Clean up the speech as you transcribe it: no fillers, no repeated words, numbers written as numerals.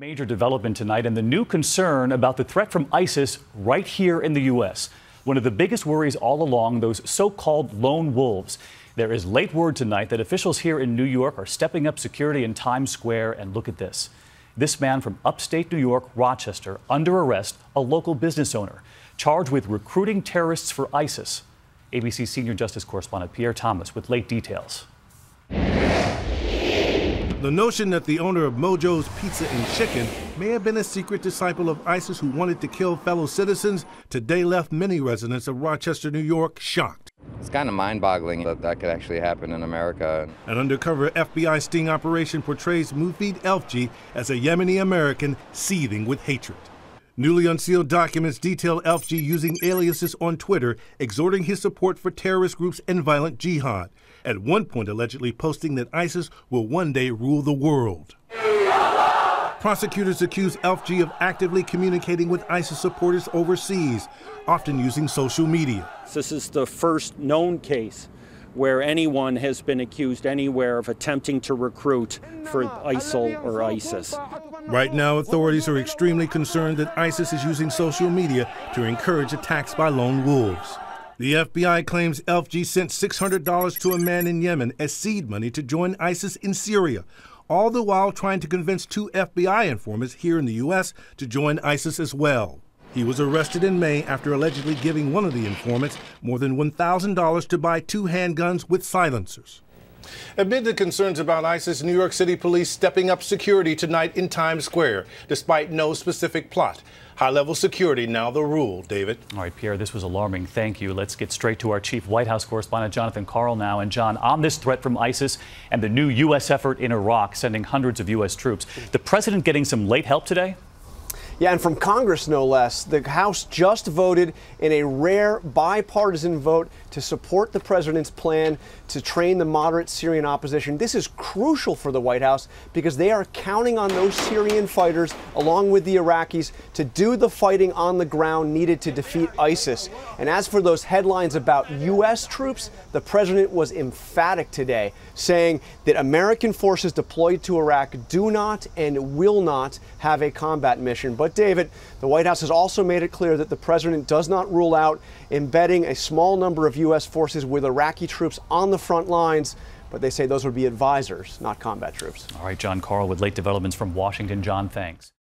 Major development tonight and the new concern about the threat from ISIS right here in the U.S. One of the biggest worries all along, those so-called lone wolves. There is late word tonight that officials here in New York are stepping up security in Times Square. And look at this. This man from upstate New York, Rochester, under arrest, a local business owner, charged with recruiting terrorists for ISIS. ABC senior justice correspondent Pierre Thomas with late details. The notion that the owner of Mojo's Pizza and Chicken may have been a secret disciple of ISIS who wanted to kill fellow citizens today left many residents of Rochester, New York, shocked. It's kind of mind-boggling that that could actually happen in America. An undercover FBI sting operation portrays Mufid Elfji as a Yemeni American seething with hatred. Newly unsealed documents detail Elfji using aliases on Twitter, exhorting his support for terrorist groups and violent jihad, at one point allegedly posting that ISIS will one day rule the world. Prosecutors accuse Elfji of actively communicating with ISIS supporters overseas, often using social media. This is the first known case where anyone has been accused anywhere of attempting to recruit for ISIL or ISIS. Right now, authorities are extremely concerned that ISIS is using social media to encourage attacks by lone wolves. The FBI claims Elfji sent $600 to a man in Yemen as seed money to join ISIS in Syria, all the while trying to convince two FBI informants here in the U.S. to join ISIS as well. He was arrested in May after allegedly giving one of the informants more than $1,000 to buy 2 handguns with silencers. Amid the concerns about ISIS, New York City police stepping up security tonight in Times Square, despite no specific plot. High-level security now the rule. David? All right, Pierre, this was alarming. Thank you. Let's get straight to our chief White House correspondent, Jonathan Karl, now. And John, on this threat from ISIS and the new U.S. effort in Iraq, sending hundreds of U.S. troops, the president getting some late help today? Yeah, and from Congress, no less. The House just voted in a rare bipartisan vote to support the president's plan to train the moderate Syrian opposition. This is crucial for the White House because they are counting on those Syrian fighters, along with the Iraqis, to do the fighting on the ground needed to defeat ISIS. And as for those headlines about U.S. troops, the president was emphatic today, saying that American forces deployed to Iraq do not and will not have a combat mission. But David, the White House has also made it clear that the president does not rule out embedding a small number of U.S. forces with Iraqi troops on the front lines, but they say those would be advisors, not combat troops. All right, John Karl with late developments from Washington. John, thanks.